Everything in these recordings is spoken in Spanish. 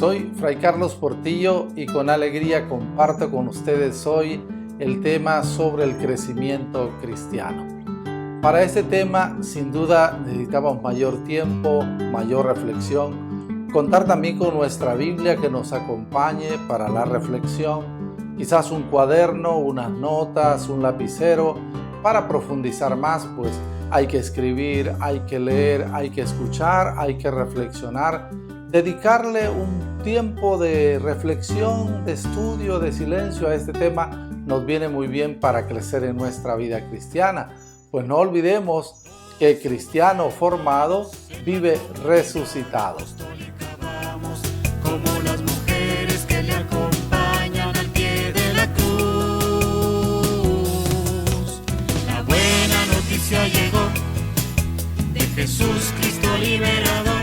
Soy Fray Carlos Portillo y con alegría comparto con ustedes hoy el tema sobre el crecimiento cristiano. Para este tema, sin duda, necesitamos mayor tiempo, mayor reflexión, contar también con nuestra Biblia que nos acompañe para la reflexión, quizás un cuaderno, unas notas, un lapicero. Para profundizar más, pues hay que escribir, hay que leer, hay que escuchar, hay que reflexionar, dedicarle un tiempo de reflexión, de estudio, de silencio a este tema nos viene muy bien para crecer en nuestra vida cristiana. Pues no olvidemos que el cristiano formado vive resucitado. Como las mujeres que le acompañan al pie de la cruz. La buena noticia llegó de Jesús Cristo liberador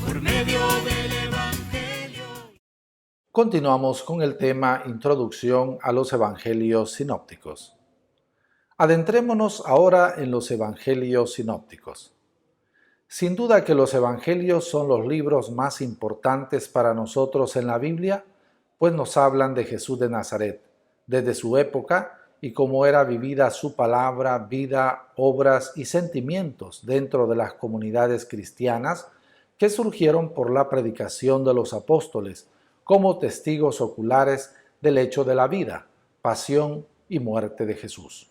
por medio del Evangelio. Continuamos con el tema Introducción a los Evangelios Sinópticos. Adentrémonos ahora en los Evangelios Sinópticos. Sin duda que los Evangelios son los libros más importantes para nosotros en la Biblia, pues nos hablan de Jesús de Nazaret, desde su época y cómo era vivida su palabra, vida, obras y sentimientos dentro de las comunidades cristianas que surgieron por la predicación de los apóstoles como testigos oculares del hecho de la vida, pasión y muerte de Jesús.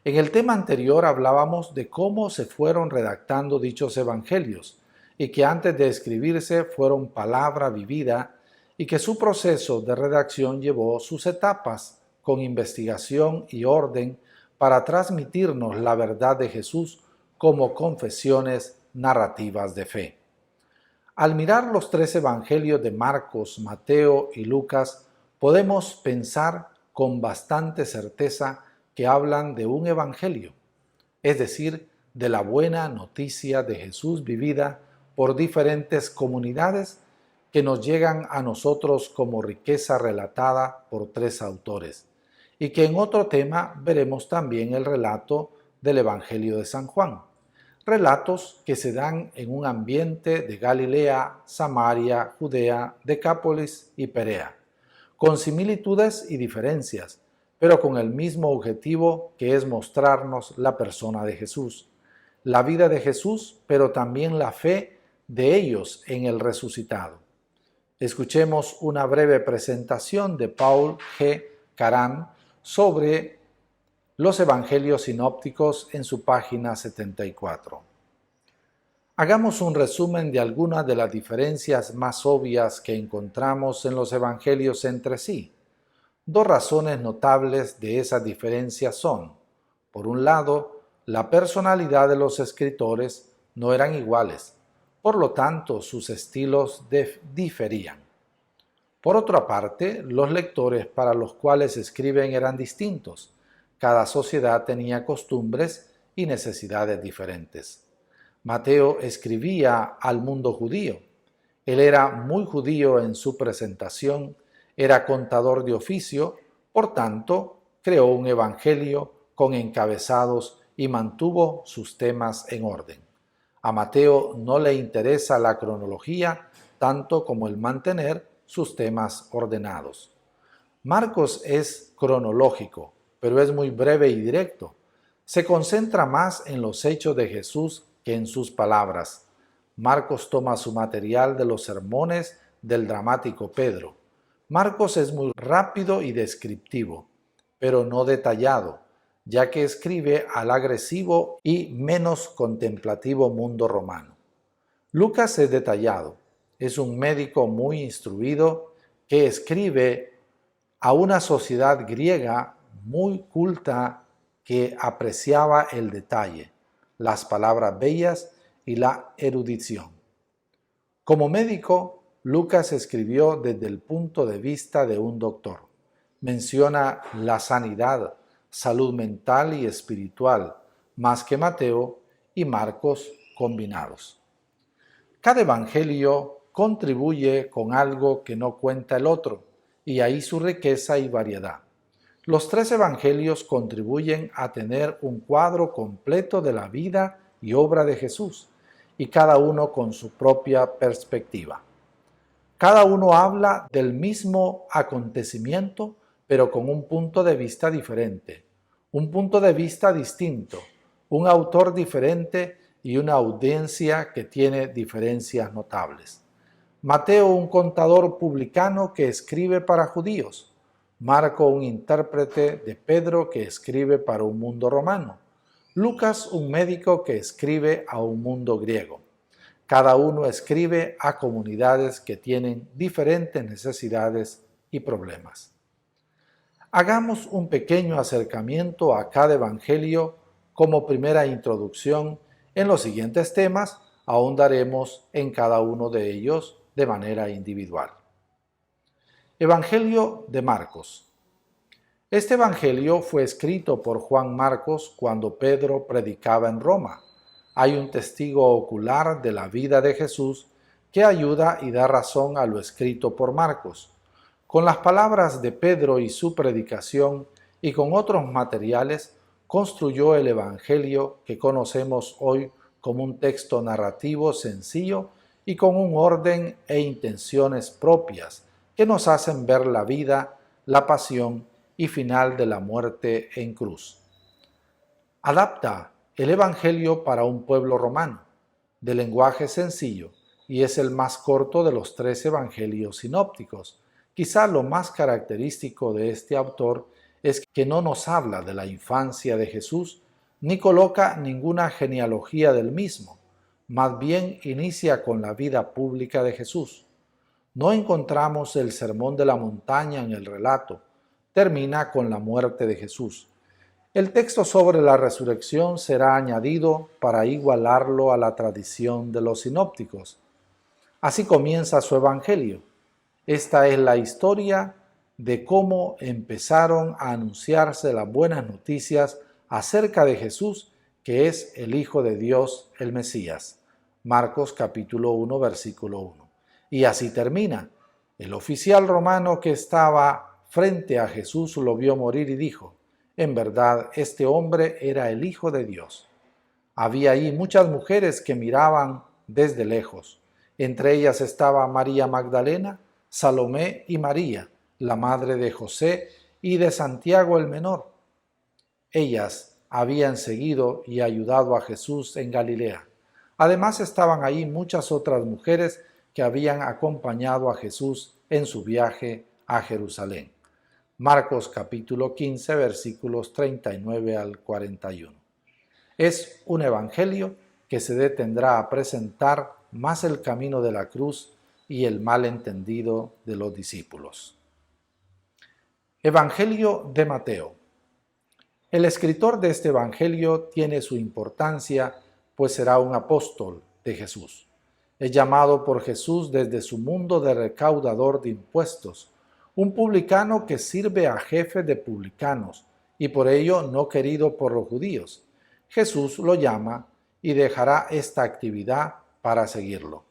En el tema anterior hablábamos de cómo se fueron redactando dichos evangelios y que antes de escribirse fueron palabra vivida y que su proceso de redacción llevó sus etapas con investigación y orden para transmitirnos la verdad de Jesús como confesiones narrativas de fe. Al mirar los tres evangelios de Marcos, Mateo y Lucas, podemos pensar con bastante certeza que hablan de un evangelio, es decir, de la buena noticia de Jesús vivida por diferentes comunidades que nos llegan a nosotros como riqueza relatada por tres autores, y que en otro tema veremos también el relato del Evangelio de San Juan, relatos que se dan en un ambiente de Galilea, Samaria, Judea, Decápolis y Perea, con similitudes y diferencias, pero con el mismo objetivo que es mostrarnos la persona de Jesús, la vida de Jesús, pero también la fe de ellos en el resucitado. Escuchemos una breve presentación de Paul G. Caram sobre los Evangelios Sinópticos en su página 74. Hagamos un resumen de algunas de las diferencias más obvias que encontramos en los Evangelios entre sí. Dos razones notables de esas diferencias son, por un lado, la personalidad de los escritores no eran iguales, por lo tanto sus estilos diferían. Por otra parte, los lectores para los cuales escriben eran distintos. Cada sociedad tenía costumbres y necesidades diferentes. Mateo escribía al mundo judío. Él era muy judío en su presentación, era contador de oficio, por tanto, creó un evangelio con encabezados y mantuvo sus temas en orden. A Mateo no le interesa la cronología tanto como el mantener sus temas ordenados. Marcos es cronológico, pero es muy breve y directo. Se concentra más en los hechos de Jesús que en sus palabras. Marcos toma su material de los sermones del dramático Pedro. Marcos es muy rápido y descriptivo, pero no detallado, ya que escribe al agresivo y menos contemplativo mundo romano. Lucas es detallado, es un médico muy instruido que escribe a una sociedad griega muy culta que apreciaba el detalle, las palabras bellas y la erudición. Como médico, Lucas escribió desde el punto de vista de un doctor. Menciona la sanidad, salud mental y espiritual, más que Mateo y Marcos combinados. Cada evangelio contribuye con algo que no cuenta el otro, y ahí su riqueza y variedad. Los tres evangelios contribuyen a tener un cuadro completo de la vida y obra de Jesús, y cada uno con su propia perspectiva. Cada uno habla del mismo acontecimiento, pero con un punto de vista diferente, un punto de vista distinto, un autor diferente y una audiencia que tiene diferencias notables. Mateo, un contador publicano que escribe para judíos. Marco, un intérprete de Pedro que escribe para un mundo romano. Lucas, un médico que escribe a un mundo griego. Cada uno escribe a comunidades que tienen diferentes necesidades y problemas. Hagamos un pequeño acercamiento a cada evangelio como primera introducción. En los siguientes temas ahondaremos en cada uno de ellos de manera individual. Evangelio de Marcos. Este evangelio fue escrito por Juan Marcos cuando Pedro predicaba en Roma. Hay un testigo ocular de la vida de Jesús que ayuda y da razón a lo escrito por Marcos. Con las palabras de Pedro y su predicación y con otros materiales, construyó el evangelio que conocemos hoy como un texto narrativo sencillo y con un orden e intenciones propias que nos hacen ver la vida, la pasión y final de la muerte en cruz. Adapta el Evangelio para un pueblo romano, de lenguaje sencillo, y es el más corto de los 3 evangelios sinópticos. Quizá lo más característico de este autor es que no nos habla de la infancia de Jesús, ni coloca ninguna genealogía del mismo, más bien inicia con la vida pública de Jesús. No encontramos el sermón de la montaña en el relato, termina con la muerte de Jesús. El texto sobre la resurrección será añadido para igualarlo a la tradición de los sinópticos. Así comienza su evangelio. Esta es la historia de cómo empezaron a anunciarse las buenas noticias acerca de Jesús, que es el Hijo de Dios, el Mesías. Marcos capítulo 1, versículo 1. Y así termina. El oficial romano que estaba frente a Jesús lo vio morir y dijo: en verdad, este hombre era el Hijo de Dios. Había ahí muchas mujeres que miraban desde lejos. Entre ellas estaba María Magdalena, Salomé y María, la madre de José y de Santiago el menor. Ellas habían seguido y ayudado a Jesús en Galilea. Además estaban ahí muchas otras mujeres que habían acompañado a Jesús en su viaje a Jerusalén. Marcos capítulo 15, versículos 39 al 41. Es un evangelio que se detendrá a presentar más el camino de la cruz y el malentendido de los discípulos. Evangelio de Mateo. El escritor de este evangelio tiene su importancia, pues será un apóstol de Jesús. Es llamado por Jesús desde su mundo de recaudador de impuestos, un publicano que sirve a jefe de publicanos y por ello no querido por los judíos. Jesús lo llama y dejará esta actividad para seguirlo.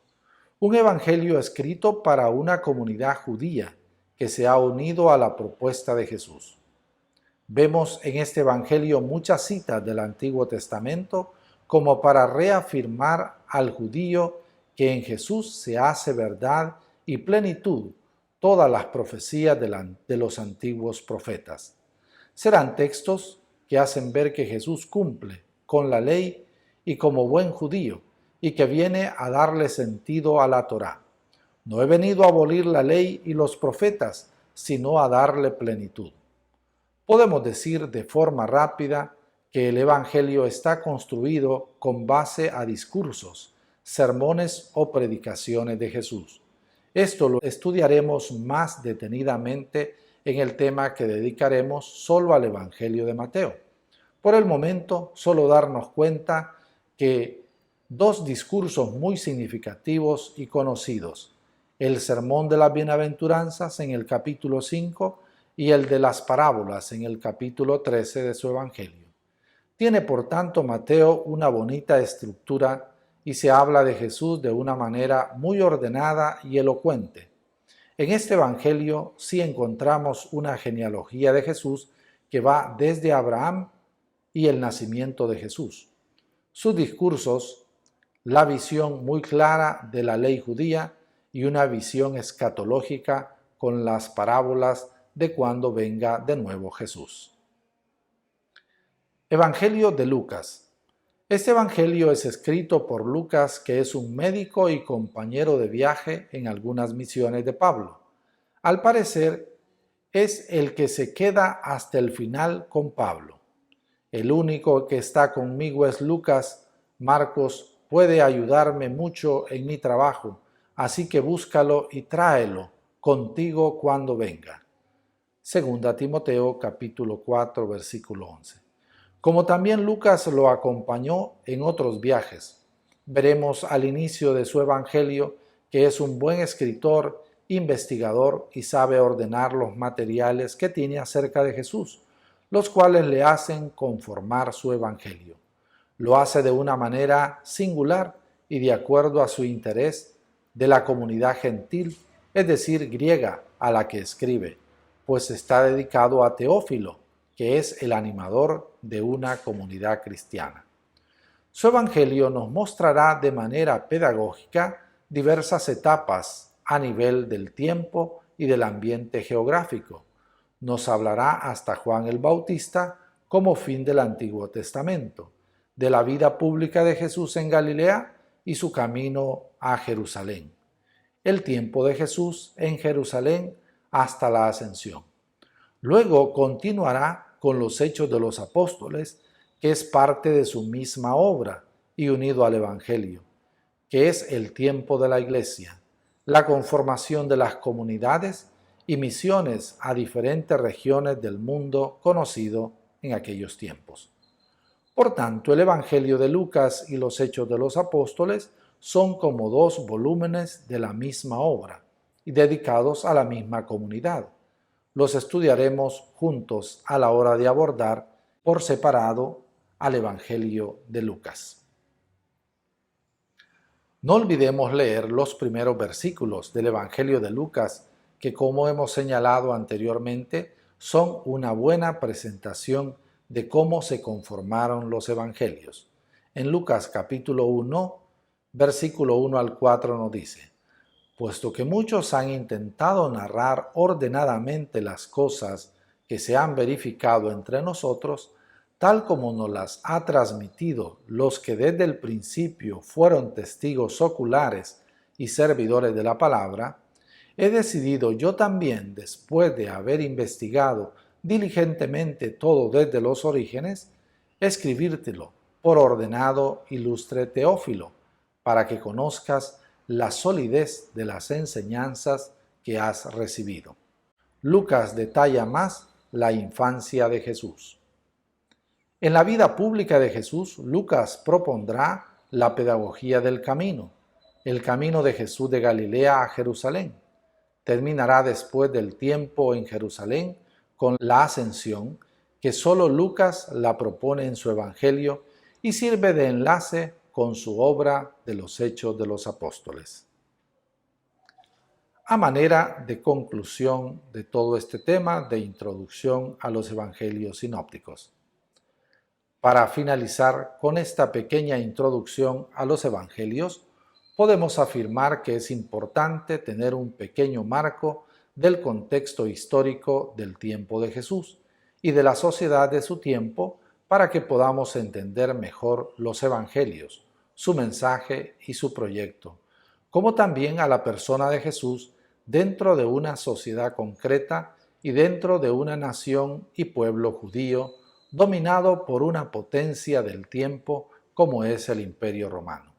Un evangelio escrito para una comunidad judía que se ha unido a la propuesta de Jesús. Vemos en este evangelio muchas citas del Antiguo Testamento como para reafirmar al judío que en Jesús se hace verdad y plenitud todas las profecías de los antiguos profetas. Serán textos que hacen ver que Jesús cumple con la ley y como buen judío, y que viene a darle sentido a la Torá. No he venido a abolir la ley y los profetas, sino a darle plenitud. Podemos decir de forma rápida que el Evangelio está construido con base a discursos, sermones o predicaciones de Jesús. Esto lo estudiaremos más detenidamente en el tema que dedicaremos solo al Evangelio de Mateo. Por el momento, solo darnos cuenta que 2 discursos muy significativos y conocidos, el Sermón de las Bienaventuranzas en el capítulo 5 y el de las parábolas en el capítulo 13 de su Evangelio. Tiene por tanto Mateo una bonita estructura y se habla de Jesús de una manera muy ordenada y elocuente. En este Evangelio sí encontramos una genealogía de Jesús que va desde Abraham y el nacimiento de Jesús. Sus discursos, la visión muy clara de la ley judía y una visión escatológica con las parábolas de cuando venga de nuevo Jesús. Evangelio de Lucas. Este evangelio es escrito por Lucas, que es un médico y compañero de viaje en algunas misiones de Pablo. Al parecer, es el que se queda hasta el final con Pablo. El único que está conmigo es Lucas. Marcos puede ayudarme mucho en mi trabajo, así que búscalo y tráelo contigo cuando venga. Segunda Timoteo capítulo 4 versículo 11. Como también Lucas lo acompañó en otros viajes. Veremos al inicio de su evangelio que es un buen escritor, investigador y sabe ordenar los materiales que tiene acerca de Jesús, los cuales le hacen conformar su evangelio. Lo hace de una manera singular y de acuerdo a su interés de la comunidad gentil, es decir, griega, a la que escribe, pues está dedicado a Teófilo, que es el animador de una comunidad cristiana. Su evangelio nos mostrará de manera pedagógica diversas etapas a nivel del tiempo y del ambiente geográfico. Nos hablará hasta Juan el Bautista como fin del Antiguo Testamento, de la vida pública de Jesús en Galilea y su camino a Jerusalén, el tiempo de Jesús en Jerusalén hasta la ascensión. Luego continuará con los Hechos de los Apóstoles, que es parte de su misma obra y unido al Evangelio, que es el tiempo de la Iglesia, la conformación de las comunidades y misiones a diferentes regiones del mundo conocido en aquellos tiempos. Por tanto, el Evangelio de Lucas y los Hechos de los Apóstoles son como dos volúmenes de la misma obra y dedicados a la misma comunidad. Los estudiaremos juntos a la hora de abordar por separado al Evangelio de Lucas. No olvidemos leer los primeros versículos del Evangelio de Lucas, que como hemos señalado anteriormente, son una buena presentación de cómo se conformaron los evangelios. En Lucas capítulo 1, versículo 1 al 4 nos dice: puesto que muchos han intentado narrar ordenadamente las cosas que se han verificado entre nosotros, tal como nos las ha transmitido los que desde el principio fueron testigos oculares y servidores de la palabra, he decidido yo también, después de haber investigado diligentemente todo desde los orígenes, escribírtelo por ordenado ilustre Teófilo, para que conozcas la solidez de las enseñanzas que has recibido. Lucas detalla más la infancia de Jesús. En la vida pública de Jesús, Lucas propondrá la pedagogía del camino, el camino de Jesús de Galilea a Jerusalén. Terminará después del tiempo en Jerusalén con la ascensión, que solo Lucas la propone en su evangelio y sirve de enlace con su obra de los Hechos de los Apóstoles. A manera de conclusión de todo este tema de introducción a los evangelios sinópticos. Para finalizar con esta pequeña introducción a los evangelios, podemos afirmar que es importante tener un pequeño marco del contexto histórico del tiempo de Jesús y de la sociedad de su tiempo para que podamos entender mejor los evangelios, su mensaje y su proyecto, como también a la persona de Jesús dentro de una sociedad concreta y dentro de una nación y pueblo judío dominado por una potencia del tiempo como es el Imperio Romano.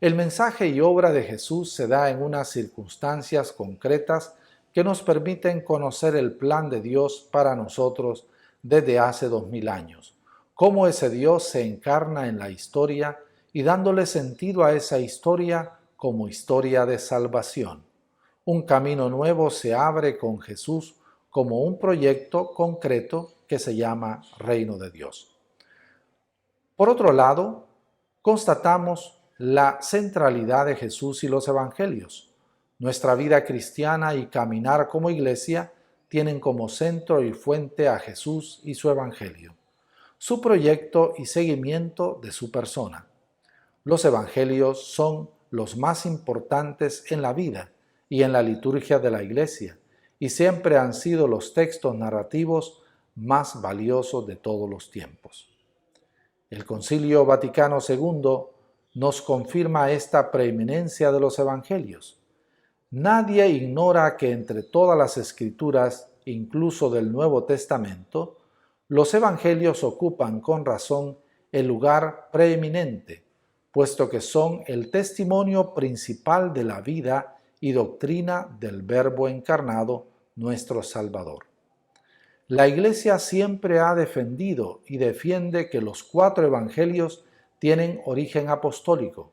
El mensaje y obra de Jesús se da en unas circunstancias concretas que nos permiten conocer el plan de Dios para nosotros desde hace 2000 años, cómo ese Dios se encarna en la historia y dándole sentido a esa historia como historia de salvación. Un camino nuevo se abre con Jesús como un proyecto concreto que se llama Reino de Dios. Por otro lado, constatamos la centralidad de Jesús y los evangelios. Nuestra vida cristiana y caminar como iglesia tienen como centro y fuente a Jesús y su evangelio, su proyecto y seguimiento de su persona. Los evangelios son los más importantes en la vida y en la liturgia de la Iglesia, y siempre han sido los textos narrativos más valiosos de todos los tiempos. El Concilio Vaticano II nos confirma esta preeminencia de los evangelios. Nadie ignora que entre todas las escrituras, incluso del Nuevo Testamento, los evangelios ocupan con razón el lugar preeminente, puesto que son el testimonio principal de la vida y doctrina del Verbo encarnado, nuestro Salvador. La Iglesia siempre ha defendido y defiende que los 4 evangelios tienen origen apostólico,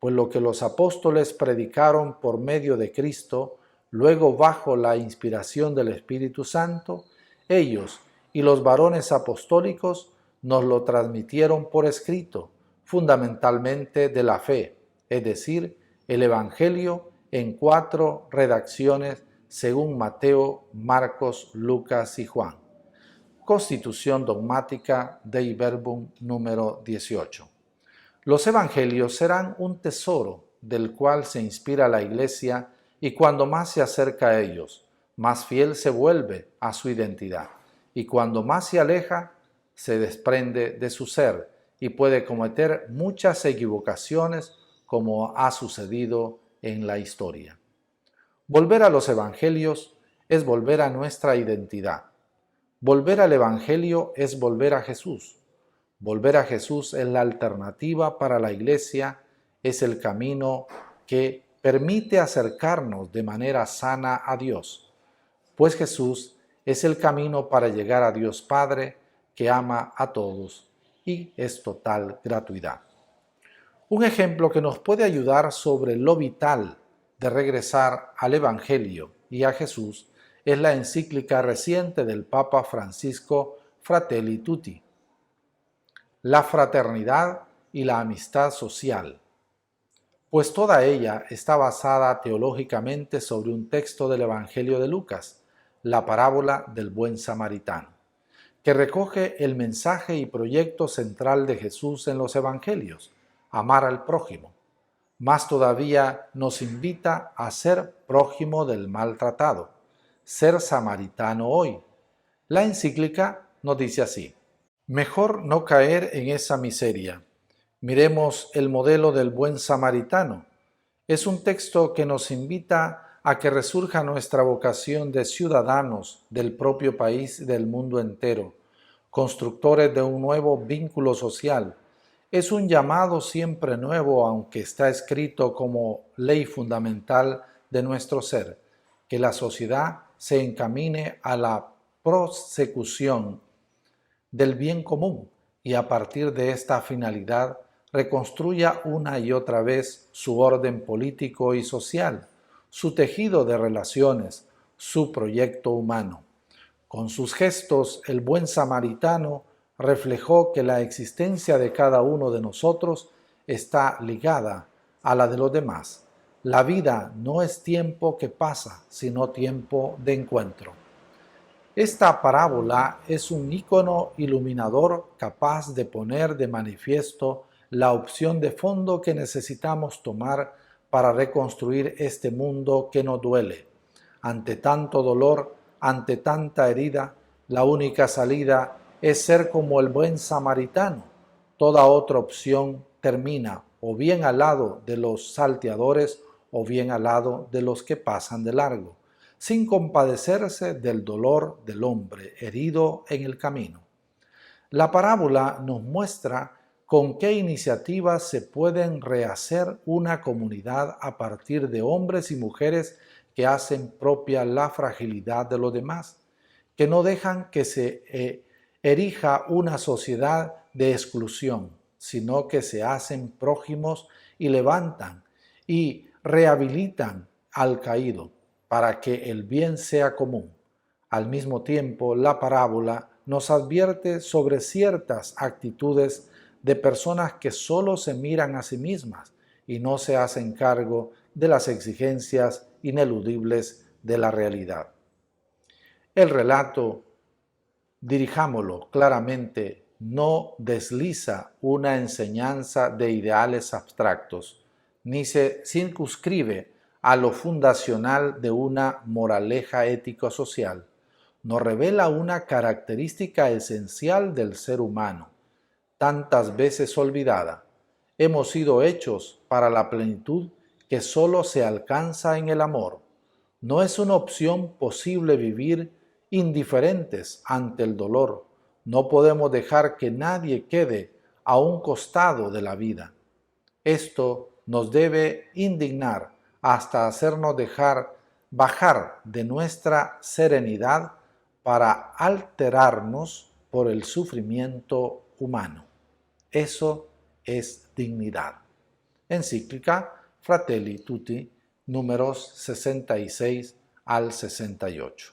pues lo que los apóstoles predicaron por medio de Cristo, luego bajo la inspiración del Espíritu Santo, ellos y los varones apostólicos nos lo transmitieron por escrito, fundamentalmente de la fe, es decir, el Evangelio en 4 redacciones según Mateo, Marcos, Lucas y Juan. Constitución dogmática Dei Verbum número 18. Los evangelios serán un tesoro del cual se inspira la Iglesia y cuando más se acerca a ellos, más fiel se vuelve a su identidad y cuando más se aleja, se desprende de su ser y puede cometer muchas equivocaciones como ha sucedido en la historia. Volver a los evangelios es volver a nuestra identidad. Volver al evangelio es volver a Jesús. Volver a Jesús es la alternativa para la Iglesia, es el camino que permite acercarnos de manera sana a Dios, pues Jesús es el camino para llegar a Dios Padre, que ama a todos y es total gratuidad. Un ejemplo que nos puede ayudar sobre lo vital de regresar al Evangelio y a Jesús es la encíclica reciente del Papa Francisco Fratelli Tutti, la fraternidad y la amistad social, pues toda ella está basada teológicamente sobre un texto del Evangelio de Lucas, la parábola del buen samaritano, que recoge el mensaje y proyecto central de Jesús en los evangelios, amar al prójimo. Más todavía nos invita a ser prójimo del maltratado, ser samaritano hoy. La encíclica nos dice así: mejor no caer en esa miseria. Miremos el modelo del buen samaritano. Es un texto que nos invita a que resurja nuestra vocación de ciudadanos del propio país y del mundo entero, constructores de un nuevo vínculo social. Es un llamado siempre nuevo, aunque está escrito como ley fundamental de nuestro ser, que la sociedad se encamine a la prosecución del bien común y a partir de esta finalidad reconstruya una y otra vez su orden político y social, su tejido de relaciones, su proyecto humano. Con sus gestos, el buen samaritano reflejó que la existencia de cada uno de nosotros está ligada a la de los demás. La vida no es tiempo que pasa, sino tiempo de encuentro. Esta parábola es un ícono iluminador capaz de poner de manifiesto la opción de fondo que necesitamos tomar para reconstruir este mundo que nos duele. Ante tanto dolor, ante tanta herida, la única salida es ser como el buen samaritano. Toda otra opción termina o bien al lado de los salteadores o bien al lado de los que pasan de largo, sin compadecerse del dolor del hombre herido en el camino. La parábola nos muestra con qué iniciativas se pueden rehacer una comunidad a partir de hombres y mujeres que hacen propia la fragilidad de los demás, que no dejan que se erija una sociedad de exclusión, sino que se hacen prójimos y levantan y rehabilitan al caído para que el bien sea común. Al mismo tiempo, la parábola nos advierte sobre ciertas actitudes de personas que solo se miran a sí mismas y no se hacen cargo de las exigencias ineludibles de la realidad. El relato, dirijámoslo claramente, no desliza una enseñanza de ideales abstractos, ni se circunscribe a lo fundacional de una moraleja ético-social. Nos revela una característica esencial del ser humano, tantas veces olvidada. Hemos sido hechos para la plenitud que solo se alcanza en el amor. No es una opción posible vivir indiferentes ante el dolor. No podemos dejar que nadie quede a un costado de la vida. Esto nos debe indignar hasta hacernos bajar de nuestra serenidad para alterarnos por el sufrimiento humano. Eso es dignidad. Encíclica Fratelli Tutti, números 66 al 68.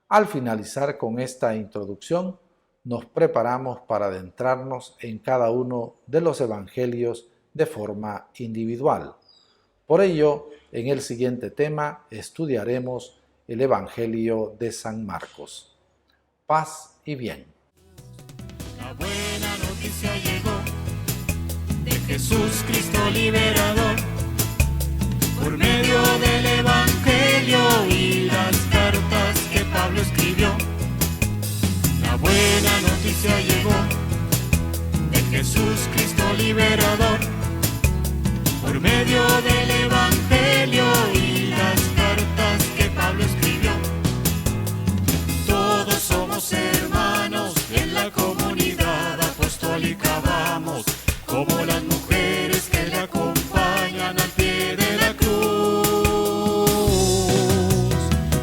Al finalizar con esta introducción, nos preparamos para adentrarnos en cada uno de los evangelios de forma individual. Por ello, en el siguiente tema estudiaremos el Evangelio de San Marcos. Paz y bien. La buena noticia llegó de Jesús Cristo liberador, por medio del Evangelio y las cartas que Pablo escribió. La buena noticia llegó de Jesús Cristo liberador, por medio del Evangelio y las cartas que Pablo escribió. Todos somos hermanos en la comunidad apostólica, vamos, como las mujeres que le acompañan al pie de la cruz.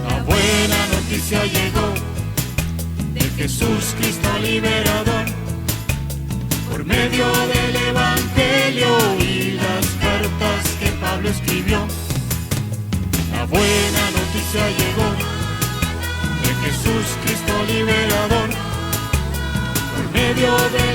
La buena noticia llegó de Jesús Cristo liberador, por medio del Evangelio y las cartas que Pablo escribió. La buena noticia llegó de Jesús Cristo liberador, por medio del